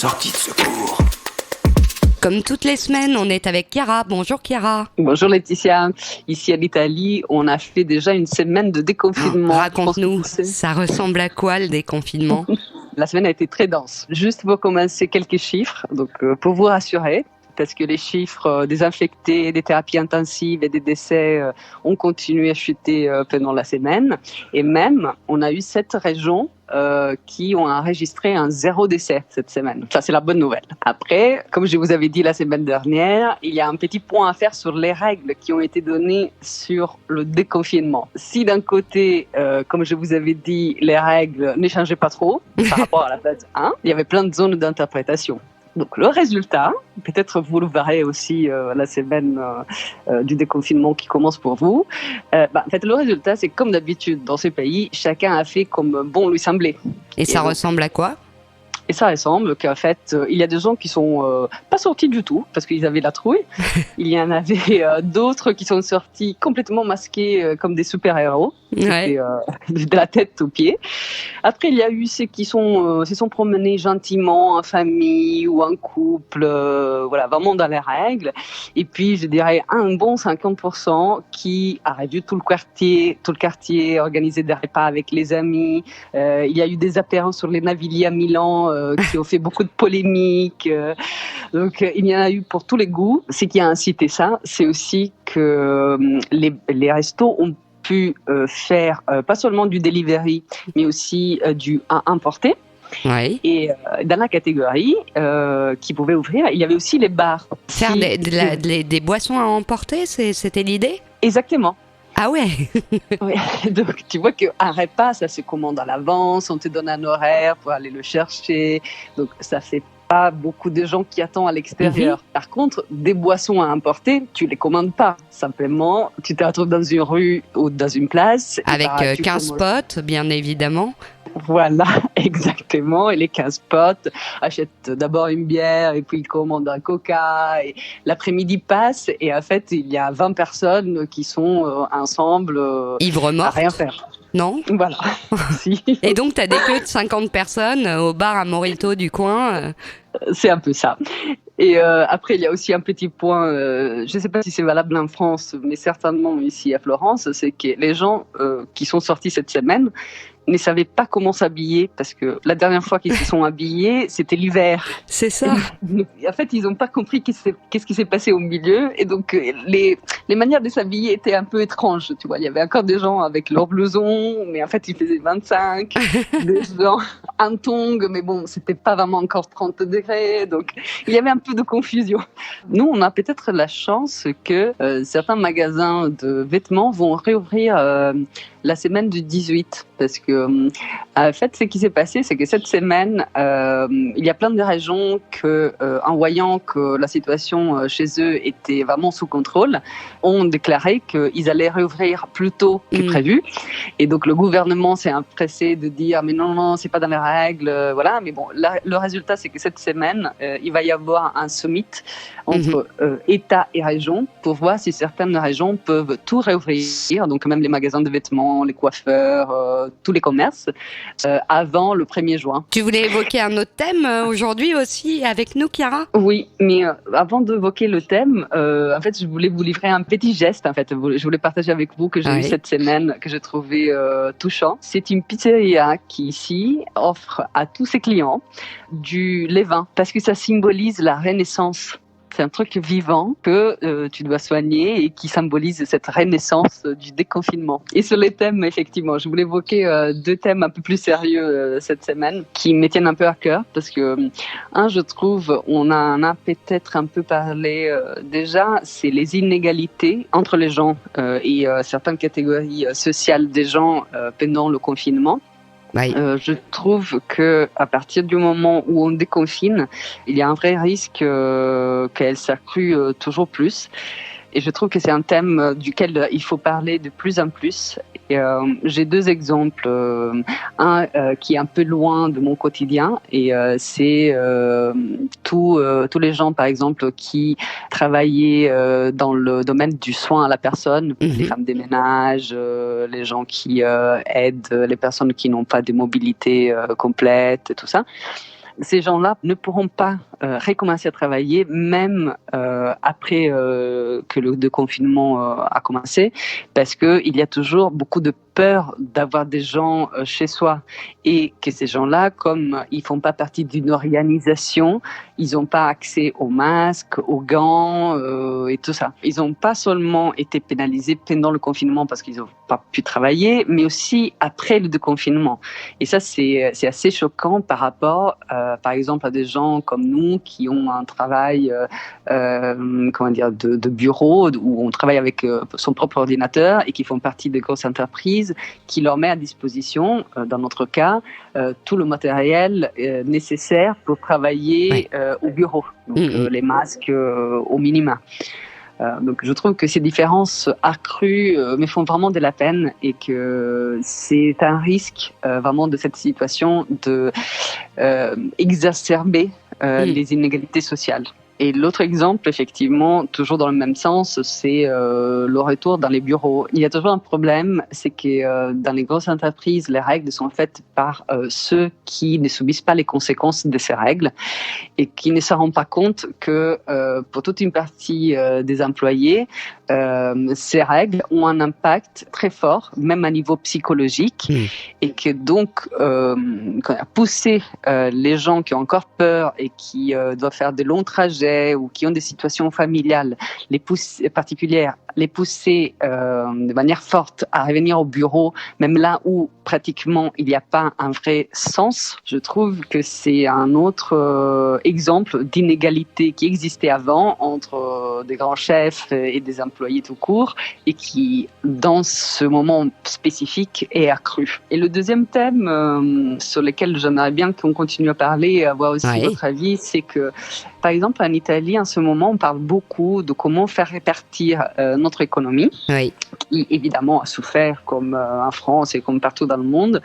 Sortie de secours. Comme toutes les semaines, on est avec Chiara. Bonjour Chiara. Bonjour Laetitia. Ici à l'Italie, on a fait déjà une semaine de déconfinement. Raconte-nous, ça ressemble à quoi le déconfinement? La semaine a été très dense. Juste pour commencer, quelques chiffres, donc pour vous rassurer, parce que les chiffres des infectés, des thérapies intensives et des décès ont continué à chuter pendant la semaine. Et même, on a eu 7 régions qui ont enregistré un 0 décès cette semaine. Ça, c'est la bonne nouvelle. Après, comme je vous avais dit la semaine dernière, il y a un petit point à faire sur les règles qui ont été données sur le déconfinement. Si d'un côté, comme je vous avais dit, les règles ne changeaient pas trop par rapport à la phase 1, il y avait plein de zones d'interprétation. Donc le résultat, peut-être vous le verrez aussi la semaine du déconfinement qui commence pour vous. En fait, le résultat, c'est comme d'habitude dans ces pays, chacun a fait comme bon lui semblait. Et ça ressemble à quoi ? Et ça ressemble qu'en fait, il y a des gens qui sont pas sortis du tout parce qu'ils avaient la trouille. Il y en avait d'autres qui sont sortis complètement masqués comme des super-héros, ouais. De la tête aux pieds. Après, il y a eu ceux qui se sont promenés gentiment en famille ou en couple, voilà, vraiment dans les règles. Et puis, je dirais un bon 50% qui a réduit tout le quartier, organisé des repas avec les amis. Il y a eu des apéros sur les Navili à Milan qui ont fait beaucoup de polémiques. Donc, il y en a eu pour tous les goûts. Ce qui a incité ça, c'est aussi que les restos ont pu faire pas seulement du delivery, mais aussi du à emporter. Ouais. Et dans la catégorie qui pouvait ouvrir, il y avait aussi les bars. Faire des boissons à emporter, c'était l'idée ? Exactement. Ah ouais. Ouais. Donc tu vois qu'un repas, ça se commande à l'avance, on te donne un horaire pour aller le chercher. Donc ça fait pas beaucoup de gens qui attendent à l'extérieur. Par contre, des boissons à importer, tu les commandes pas. Simplement, tu te retrouves dans une rue ou dans une place. Avec 15 potes, bien évidemment. Voilà, exactement. Et les 15 potes achètent d'abord une bière et puis ils commandent un coca. Et l'après-midi passe et en fait, il y a 20 personnes qui sont ensemble ivres-mortes. À rien faire. Non ? Voilà. Si. Et donc, tu as des queues de 50 personnes au bar à Morito du coin. C'est un peu ça. Et après, il y a aussi un petit point, je ne sais pas si c'est valable en France, mais certainement ici à Florence, c'est que les gens qui sont sortis cette semaine ne savaient pas comment s'habiller parce que la dernière fois qu'ils se sont habillés, c'était l'hiver. C'est ça. En fait, ils n'ont pas compris qu'est-ce qui s'est passé au milieu et donc les manières de s'habiller étaient un peu étranges. Tu vois, il y avait encore des gens avec leurs blousons, mais en fait, il faisait 25, des gens en tongs, mais bon, c'était pas vraiment encore 30 degrés, donc il y avait un peu de confusion. Nous, on a peut-être la chance que certains magasins de vêtements vont réouvrir la semaine du 18, parce que en fait, ce qui s'est passé, c'est que cette semaine, il y a plein de régions en voyant que la situation chez eux était vraiment sous contrôle, ont déclaré qu'ils allaient réouvrir plus tôt que prévu. Et donc, le gouvernement s'est empressé de dire, mais non, c'est pas dans les règles, voilà. Mais bon, le résultat, c'est que cette semaine, il va y avoir un summit entre État et région pour voir si certaines régions peuvent tout réouvrir, donc même les magasins de vêtements, les coiffeurs, tous les commerces, avant le 1er juin. Tu voulais évoquer un autre thème aujourd'hui aussi avec nous, Chiara ? Oui, mais avant d'évoquer le thème, en fait, je voulais vous livrer un petit geste. En fait, je voulais partager avec vous que j'ai eu cette semaine, que j'ai trouvé touchant. C'est une pizzeria qui ici offre à tous ses clients du levain parce que ça symbolise la renaissance. C'est un truc vivant que tu dois soigner et qui symbolise cette renaissance du déconfinement. Et sur les thèmes, effectivement, je voulais évoquer 2 thèmes un peu plus sérieux cette semaine qui me tiennent un peu à cœur parce que, je trouve, on en a peut-être un peu parlé déjà, c'est les inégalités entre les gens et certaines catégories sociales des gens pendant le confinement. Oui. Je trouve que à partir du moment où on déconfine, il y a un vrai risque qu'elle s'accrue toujours plus. Et je trouve que c'est un thème duquel il faut parler de plus en plus. Et, j'ai 2 exemples. Un qui est un peu loin de mon quotidien et c'est tous les gens, par exemple, qui travaillaient dans le domaine du soin à la personne, les femmes des ménages, les gens qui aident les personnes qui n'ont pas de mobilité complète, et tout ça. ces gens-là ne pourront pas recommencer à travailler même après que le déconfinement a commencé, parce qu'il y a toujours beaucoup de peur d'avoir des gens chez soi et que ces gens-là, comme ils font pas partie d'une organisation, ils n'ont pas accès aux masques, aux gants et tout ça. Ils n'ont pas seulement été pénalisés pendant le confinement parce qu'ils n'ont pas pu travailler, mais aussi après le déconfinement. Et ça, c'est assez choquant par rapport, par exemple, à des gens comme nous qui ont un travail de bureau où on travaille avec son propre ordinateur et qui font partie de grosses entreprises qui leur met à disposition, dans notre cas, tout le matériel nécessaire pour travailler au bureau, donc les masques au minima. Donc je trouve que ces différences accrues me font vraiment de la peine et que c'est un risque vraiment de cette situation de exacerber les inégalités sociales. Et l'autre exemple, effectivement, toujours dans le même sens, c'est le retour dans les bureaux. Il y a toujours un problème, c'est que dans les grosses entreprises, les règles sont faites par ceux qui ne subissent pas les conséquences de ces règles et qui ne se rendent pas compte que pour toute une partie des employés, ces règles ont un impact très fort, même à niveau psychologique, et que donc pousser les gens qui ont encore peur et qui doivent faire de longs trajets ou qui ont des situations familiales particulières, les pousser de manière forte à revenir au bureau, même là où pratiquement il n'y a pas un vrai sens. Je trouve que c'est un autre exemple d'inégalité qui existait avant entre des grands chefs et des employés tout court et qui, dans ce moment spécifique, est accru. Et le deuxième thème sur lequel j'aimerais bien qu'on continue à parler et avoir aussi votre avis, c'est que, par exemple, en Italie, en ce moment, on parle beaucoup de comment faire répartir notre économie, qui évidemment a souffert comme en France et comme partout dans le monde.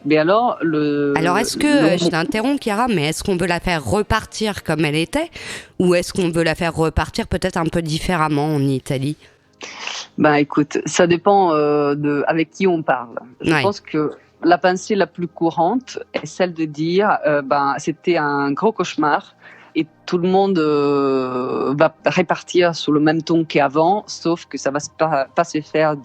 Mais alors, est-ce que, je t'interromps Chiara, mais est-ce qu'on veut la faire repartir comme elle était ou est-ce qu'on veut la faire repartir peut-être un peu différemment en Italie ? Écoute, ça dépend avec qui on parle. Je pense que la pensée la plus courante est celle de dire c'était un gros cauchemar et tout le monde va répartir sur le même ton qu'avant, sauf que ça va pas se faire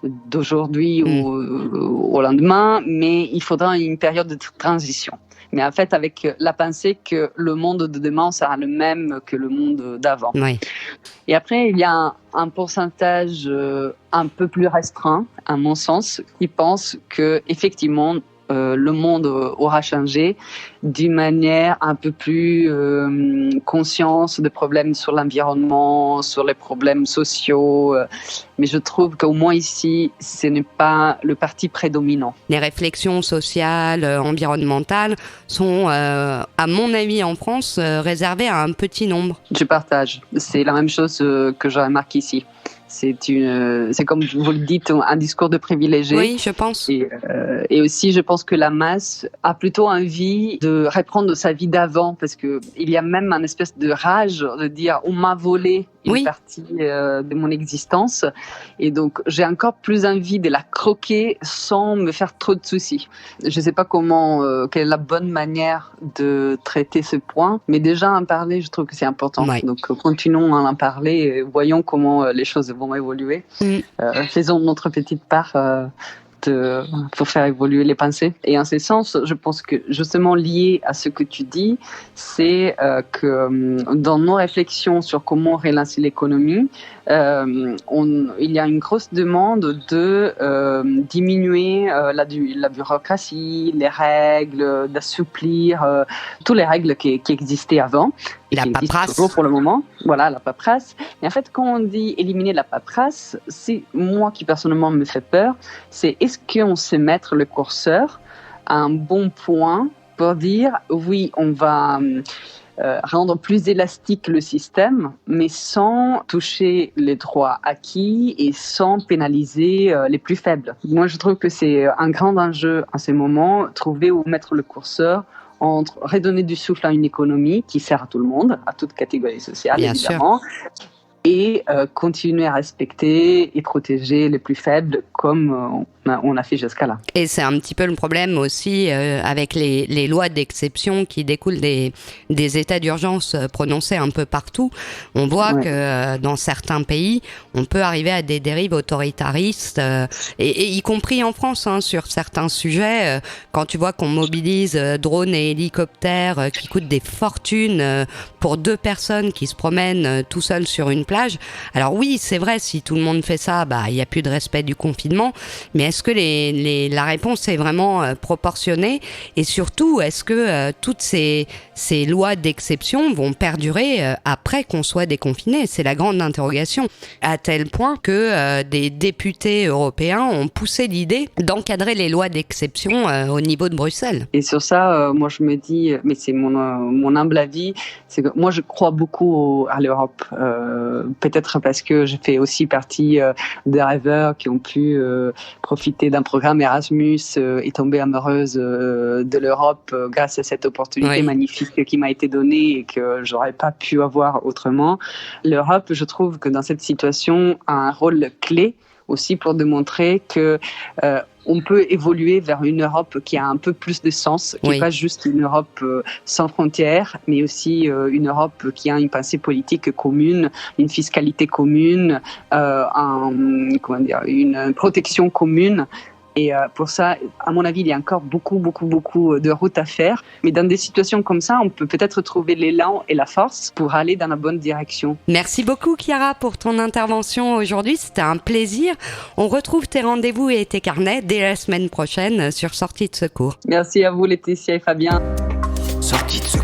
d'aujourd'hui au lendemain, mais il faudra une période de transition. Mais en fait, avec la pensée que le monde de demain sera le même que le monde d'avant. Et après, il y a un pourcentage un peu plus restreint, à mon sens, qui pense que effectivement le monde aura changé d'une manière un peu plus consciente des problèmes sur l'environnement, sur les problèmes sociaux. Mais je trouve qu'au moins ici, ce n'est pas le parti prédominant. Les réflexions sociales, environnementales sont, à mon avis en France, réservées à un petit nombre. Je partage. C'est la même chose que je remarque ici. C'est comme vous le dites, un discours de privilégié. Oui, je pense. Et aussi, je pense que la masse a plutôt envie de reprendre sa vie d'avant, parce que il y a même une espèce de rage de dire on m'a volé une partie de mon existence, et donc j'ai encore plus envie de la croquer sans me faire trop de soucis. Je ne sais pas quelle est la bonne manière de traiter ce point, mais déjà en parler, je trouve que c'est important. Donc continuons à en parler et voyons comment les choses vont évoluer. Faisons notre petite part pour faire évoluer les pensées. Et en ce sens, je pense que justement lié à ce que tu dis, c'est que dans nos réflexions sur comment relancer l'économie, il y a une grosse demande de diminuer la bureaucratie, les règles, d'assouplir toutes les règles qui existaient avant. La paperasse. Toujours pour le moment. Voilà, la paperasse. Et en fait, quand on dit éliminer la paperasse, c'est moi qui personnellement me fait peur. C'est est-ce qu'on sait mettre le curseur à un bon point pour dire oui, on va rendre plus élastique le système, mais sans toucher les droits acquis et sans pénaliser les plus faibles. Moi, je trouve que c'est un grand enjeu en ces moments, trouver où mettre le curseur entre redonner du souffle à une économie qui sert à tout le monde, à toute catégorie sociale, bien évidemment, sûr, et continuer à respecter et protéger les plus faibles comme on a fait jusqu'à là. Et c'est un petit peu le problème aussi avec les lois d'exception qui découlent des états d'urgence prononcés un peu partout. On voit que dans certains pays, on peut arriver à des dérives autoritaristes, et y compris en France, sur certains sujets. Quand tu vois qu'on mobilise drones et hélicoptères qui coûtent des fortunes pour 2 personnes qui se promènent tout seuls sur une plage. Alors oui, c'est vrai, si tout le monde fait ça, il n'y a plus de respect du confinement. Mais est-ce que la réponse est vraiment proportionnée? Et surtout, est-ce que toutes ces lois d'exception vont perdurer après qu'on soit déconfiné? C'est la grande interrogation. À tel point que des députés européens ont poussé l'idée d'encadrer les lois d'exception au niveau de Bruxelles. Et sur ça, moi je me dis, mais c'est mon humble avis, c'est que moi je crois beaucoup à l'Europe. Peut-être parce que je fais aussi partie des rêveurs qui ont pu profiter d'un programme Erasmus et tomber amoureuse de l'Europe grâce à cette opportunité magnifique qui m'a été donnée et que j'aurais pas pu avoir autrement. L'Europe, je trouve que dans cette situation a un rôle clé aussi pour démontrer que on peut évoluer vers une Europe qui a un peu plus de sens, qui n'est pas juste une Europe sans frontières, mais aussi une Europe qui a une pensée politique commune, une fiscalité commune, une protection commune. Et pour ça, à mon avis, il y a encore beaucoup de route à faire. Mais dans des situations comme ça, on peut peut-être trouver l'élan et la force pour aller dans la bonne direction. Merci beaucoup, Chiara, pour ton intervention aujourd'hui. C'était un plaisir. On retrouve tes rendez-vous et tes carnets dès la semaine prochaine sur Sortie de secours. Merci à vous, Laetitia et Fabien. Sortie de secours.